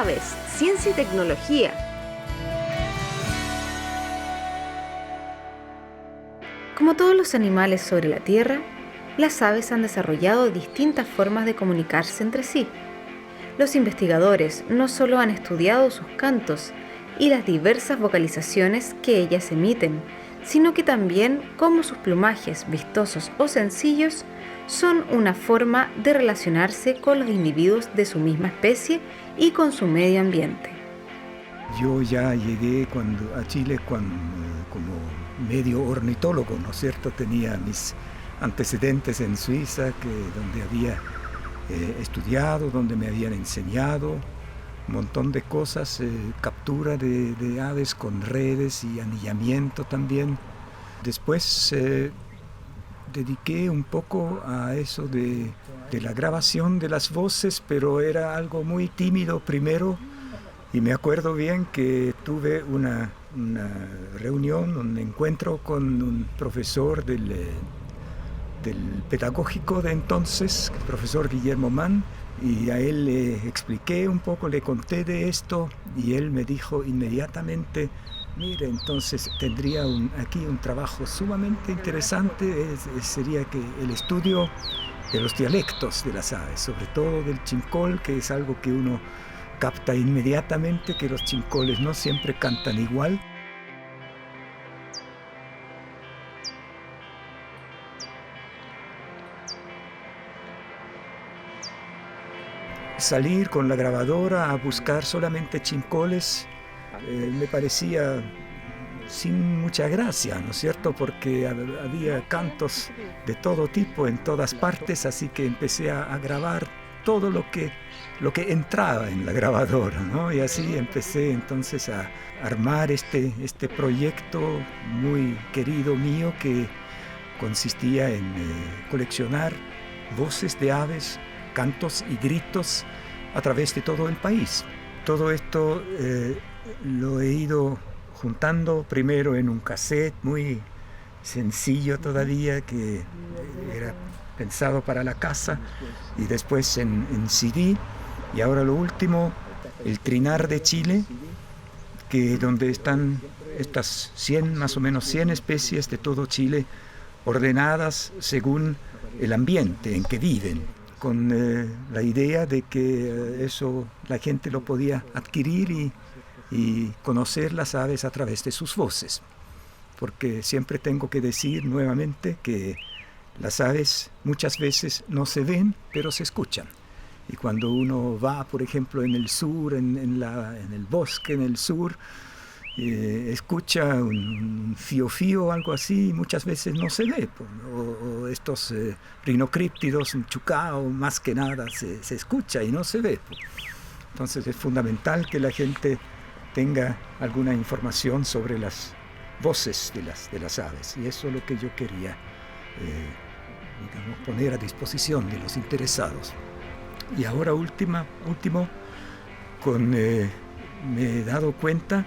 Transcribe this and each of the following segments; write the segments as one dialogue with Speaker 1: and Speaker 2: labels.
Speaker 1: Aves, Ciencia y Tecnología. Como todos los animales sobre la Tierra, las aves han desarrollado distintas formas de comunicarse entre sí. Los investigadores no solo han estudiado sus cantos y las diversas vocalizaciones que ellas emiten, sino que también cómo sus plumajes, vistosos o sencillos, son una forma de relacionarse con los individuos de su misma especie y con su medio ambiente.
Speaker 2: Yo ya llegué a Chile como medio ornitólogo, ¿no es cierto? Tenía mis antecedentes en Suiza, donde había estudiado, donde me habían enseñado un montón de cosas, captura de aves con redes y anillamiento también. Después dediqué un poco a eso de la grabación de las voces, pero era algo muy tímido primero, y me acuerdo bien que tuve una reunión, un encuentro con un profesor del pedagógico de entonces, el profesor Guillermo Mann, y a él le expliqué un poco, le conté de esto, y él me dijo inmediatamente: mire, entonces tendría aquí un trabajo sumamente interesante, sería que el estudio de los dialectos de las aves, sobre todo del chincol, que es algo que uno capta inmediatamente, que los chincoles no siempre cantan igual. Salir con la grabadora a buscar solamente chincoles me parecía sin mucha gracia, ¿no es cierto? Porque había cantos de todo tipo en todas partes, así que empecé a grabar todo lo que entraba en la grabadora, ¿no? Y así empecé entonces a armar este proyecto muy querido mío, que consistía en coleccionar voces de aves, cantos y gritos a través de todo el país. Todo esto lo he ido juntando primero en un cassette muy sencillo todavía, que era pensado para la casa, y después en CD, y ahora lo último, el Trinar de Chile, donde están estas más o menos 100 especies de todo Chile, ordenadas según el ambiente en que viven, con la idea de que eso la gente lo podía adquirir y conocer las aves a través de sus voces. Porque siempre tengo que decir nuevamente que las aves muchas veces no se ven, pero se escuchan. Y cuando uno va, por ejemplo, en el sur, en el bosque en el sur, escucha un fío o algo así, y muchas veces no se ve. O estos rinocríptidos, un chucao, más que nada se escucha y no se ve. Entonces es fundamental que la gente tenga alguna información sobre las voces de las aves, y eso es lo que yo quería poner a disposición de los interesados. Y ahora último, me he dado cuenta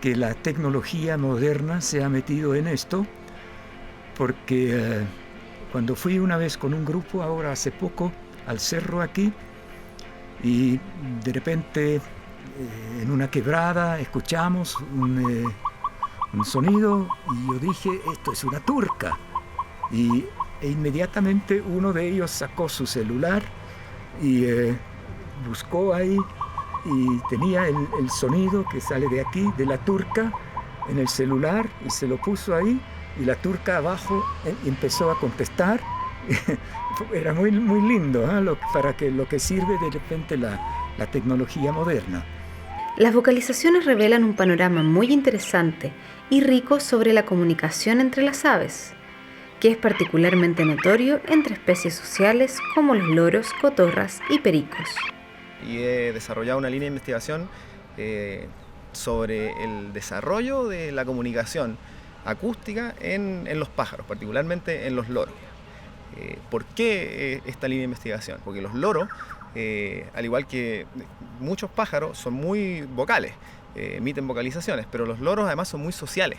Speaker 2: que la tecnología moderna se ha metido en esto, porque cuando fui una vez con un grupo, ahora hace poco, al cerro aquí, y de repente en una quebrada escuchamos un sonido, y yo dije: esto es una turca. E inmediatamente uno de ellos sacó su celular y buscó ahí, y tenía el sonido que sale de aquí, de la turca, en el celular, y se lo puso ahí, y la turca abajo empezó a contestar. Era muy, muy lindo, para lo que sirve de repente la tecnología moderna.
Speaker 1: Las vocalizaciones revelan un panorama muy interesante y rico sobre la comunicación entre las aves, que es particularmente notorio entre especies sociales como los loros, cotorras y pericos.
Speaker 3: Y he desarrollado una línea de investigación sobre el desarrollo de la comunicación acústica en los pájaros, particularmente en los loros. ¿Por qué esta línea de investigación? Porque los loros, al igual que muchos pájaros, son muy vocales, emiten vocalizaciones, pero los loros además son muy sociales.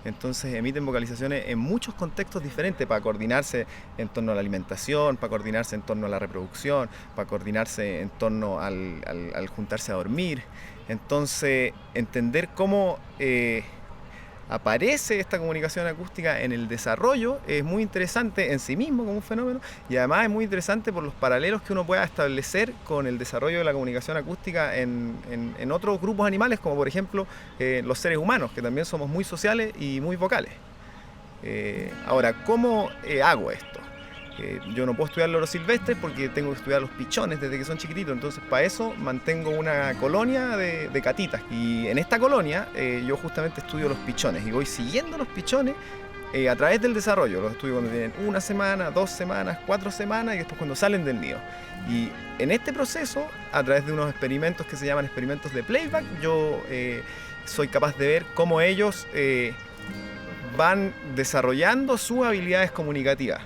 Speaker 3: Entonces emiten vocalizaciones en muchos contextos diferentes para coordinarse en torno a la alimentación, para coordinarse en torno a la reproducción, para coordinarse en torno al juntarse a dormir. Entonces, entender cómo aparece esta comunicación acústica en el desarrollo es muy interesante en sí mismo como un fenómeno, y además es muy interesante por los paralelos que uno pueda establecer con el desarrollo de la comunicación acústica en otros grupos animales, como por ejemplo los seres humanos, que también somos muy sociales y muy vocales. Ahora, ¿cómo hago esto? Yo no puedo estudiar loros silvestres porque tengo que estudiar los pichones desde que son chiquititos, entonces para eso mantengo una colonia de catitas, y en esta colonia yo justamente estudio los pichones y voy siguiendo los pichones a través del desarrollo. Los estudio cuando tienen 1 semana, 2 semanas, 4 semanas y después cuando salen del nido. Y en este proceso, a través de unos experimentos que se llaman experimentos de playback, yo soy capaz de ver cómo ellos van desarrollando sus habilidades comunicativas.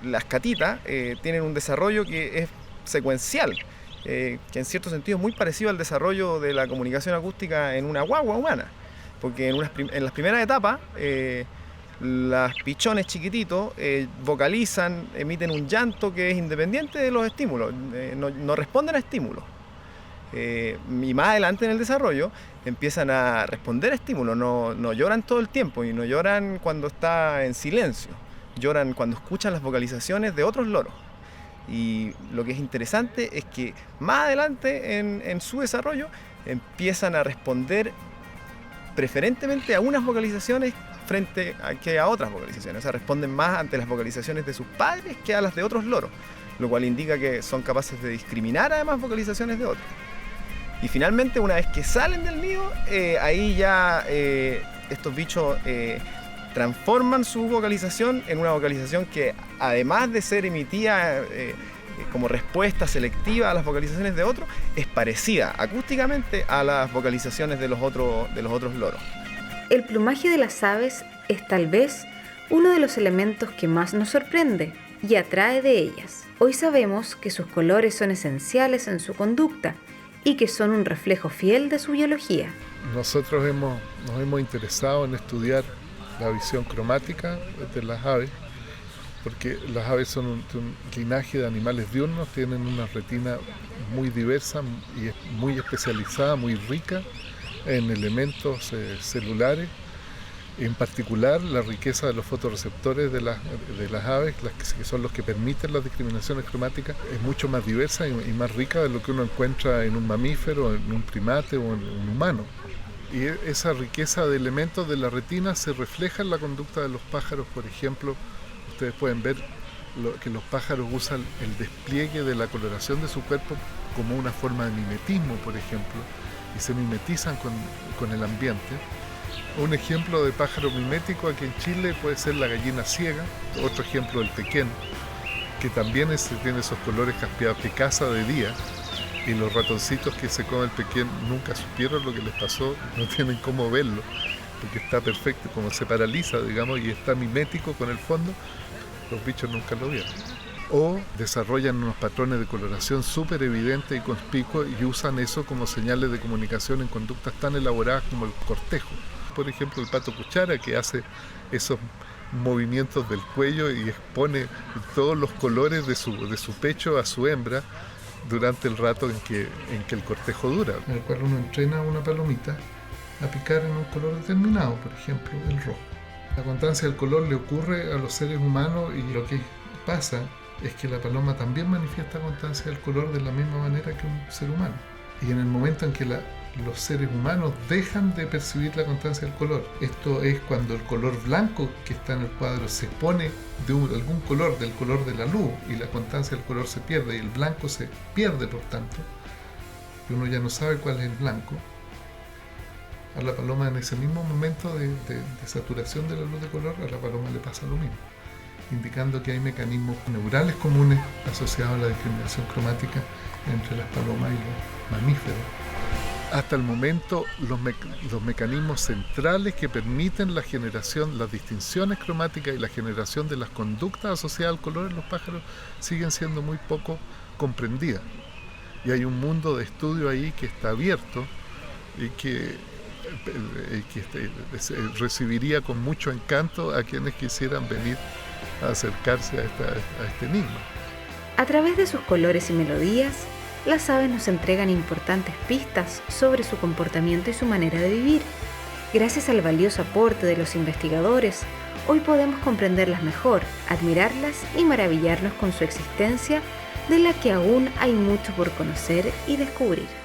Speaker 3: Las catitas tienen un desarrollo que es secuencial, que en cierto sentido es muy parecido al desarrollo de la comunicación acústica en una guagua humana, porque en las primeras etapas los pichones chiquititos vocalizan, emiten un llanto que es independiente de los estímulos, no responden a estímulos. Y más adelante en el desarrollo empiezan a responder a estímulos, no lloran todo el tiempo y no lloran cuando está en silencio. Lloran cuando escuchan las vocalizaciones de otros loros. Y lo que es interesante es que más adelante en su desarrollo empiezan a responder preferentemente a unas vocalizaciones frente a otras vocalizaciones. O sea, responden más ante las vocalizaciones de sus padres que a las de otros loros, lo cual indica que son capaces de discriminar además vocalizaciones de otros. Y finalmente, una vez que salen del nido, ahí ya estos bichos transforman su vocalización en una vocalización que, además de ser emitida como respuesta selectiva a las vocalizaciones de otros, es parecida acústicamente a las vocalizaciones de los otros loros.
Speaker 1: El plumaje de las aves es tal vez uno de los elementos que más nos sorprende y atrae de ellas. Hoy sabemos que sus colores son esenciales en su conducta y que son un reflejo fiel de su biología.
Speaker 4: Nosotros nos hemos interesado en estudiar la visión cromática de las aves, porque las aves son un linaje de animales diurnos, tienen una retina muy diversa y muy especializada, muy rica en elementos celulares. En particular, la riqueza de los fotorreceptores de las aves, que son los que permiten las discriminaciones cromáticas, es mucho más diversa y más rica de lo que uno encuentra en un mamífero, en un primate o en un humano. Y esa riqueza de elementos de la retina se refleja en la conducta de los pájaros. Por ejemplo, ustedes pueden ver que los pájaros usan el despliegue de la coloración de su cuerpo como una forma de mimetismo, por ejemplo, y se mimetizan con el ambiente. Un ejemplo de pájaro mimético aquí en Chile puede ser la gallina ciega, otro ejemplo el pequén, que también tiene esos colores caspeados, que caza de día. Y los ratoncitos que se comen el pequén nunca supieron lo que les pasó, no tienen cómo verlo, porque está perfecto, como se paraliza, digamos, y está mimético con el fondo, los bichos nunca lo vieron. O desarrollan unos patrones de coloración súper evidentes y conspicuos y usan eso como señales de comunicación en conductas tan elaboradas como el cortejo. Por ejemplo, el pato cuchara, que hace esos movimientos del cuello y expone todos los colores de su pecho a su hembra, durante el rato en que el cortejo dura. En el cual uno entrena a una palomita a picar en un color determinado, por ejemplo, el rojo. La constancia del color le ocurre a los seres humanos, y lo que pasa es que la paloma también manifiesta constancia del color de la misma manera que un ser humano. Y en el momento en que los seres humanos dejan de percibir la constancia del color, esto es cuando el color blanco que está en el cuadro se pone de algún color, del color de la luz, y la constancia del color se pierde y el blanco se pierde, por tanto, y uno ya no sabe cuál es el blanco. A la paloma, en ese mismo momento de saturación de la luz de color, a la paloma le pasa lo mismo, indicando que hay mecanismos neurales comunes asociados a la discriminación cromática entre las palomas y los mamíferos. Hasta el momento, los mecanismos centrales que permiten la generación, las distinciones cromáticas y la generación de las conductas asociadas al color en los pájaros siguen siendo muy poco comprendidas. Y hay un mundo de estudio ahí que está abierto y que recibiría con mucho encanto a quienes quisieran venir a acercarse a este enigma.
Speaker 1: A través de sus colores y melodías, las aves nos entregan importantes pistas sobre su comportamiento y su manera de vivir. Gracias al valioso aporte de los investigadores, hoy podemos comprenderlas mejor, admirarlas y maravillarnos con su existencia, de la que aún hay mucho por conocer y descubrir.